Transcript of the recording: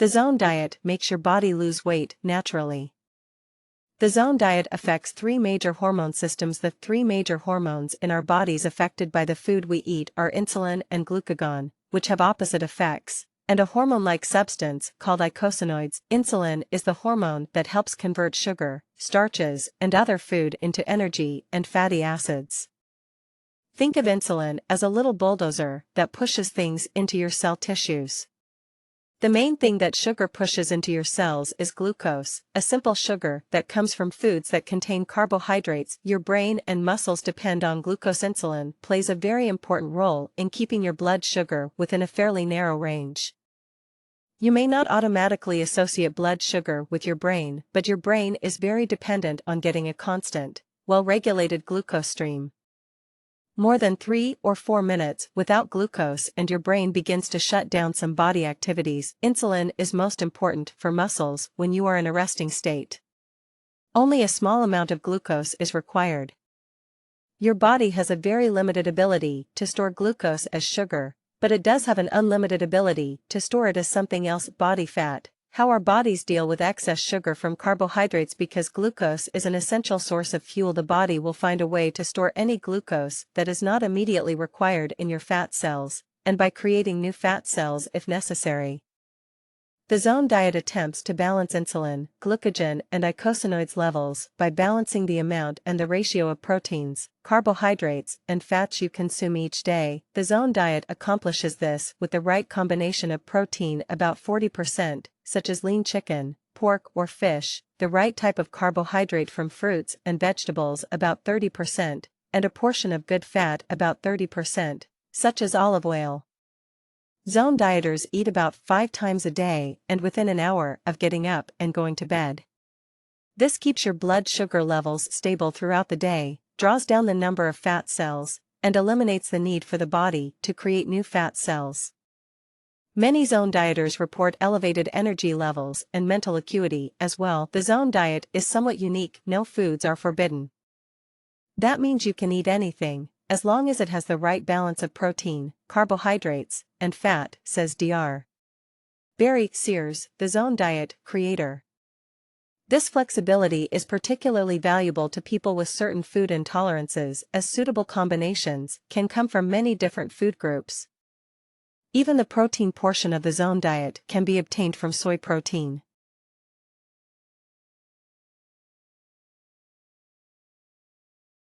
The Zone diet makes your body lose weight naturally. The Zone diet affects three major hormone systems. The three major hormones in our bodies affected by the food we eat are insulin and glucagon, which have opposite effects, and a hormone-like substance called eicosanoids. Insulin is the hormone that helps convert sugar, starches, and other food into energy and fatty acids. Think of insulin as a little bulldozer that pushes things into your cell tissues. The main thing that sugar pushes into your cells is glucose, a simple sugar that comes from foods that contain carbohydrates. Your brain and muscles depend on glucose. Insulin plays a very important role in keeping your blood sugar within a fairly narrow range. You may not automatically associate blood sugar with your brain, but your brain is very dependent on getting a constant, well-regulated glucose stream. More than 3 or 4 minutes without glucose and your brain begins to shut down some body activities. Insulin is most important for muscles when you are in a resting state. Only a small amount of glucose is required. Your body has a very limited ability to store glucose as sugar, but it does have an unlimited ability to store it as something else, body fat. How our bodies deal with excess sugar from carbohydrates. Because glucose is an essential source of fuel, the body will find a way to store any glucose that is not immediately required in your fat cells, and by creating new fat cells if necessary. The Zone diet attempts to balance insulin, glucagon, and eicosanoids levels by balancing the amount and the ratio of proteins, carbohydrates, and fats you consume each day. The Zone diet accomplishes this with the right combination of protein, about 40%, such as lean chicken, pork, or fish, the right type of carbohydrate from fruits and vegetables, about 30%, and a portion of good fat, about 30%, such as olive oil. Zone dieters eat about 5 times a day and within an hour of getting up and going to bed. This keeps your blood sugar levels stable throughout the day, draws down the number of fat cells, and eliminates the need for the body to create new fat cells. Many Zone dieters report elevated energy levels and mental acuity as well. The Zone diet is somewhat unique. No foods are forbidden. That means you can eat anything, as long as it has the right balance of protein, carbohydrates, and fat, says Dr. Barry Sears, the Zone diet creator. This flexibility is particularly valuable to people with certain food intolerances, as suitable combinations can come from many different food groups. Even the protein portion of the Zone diet can be obtained from soy protein.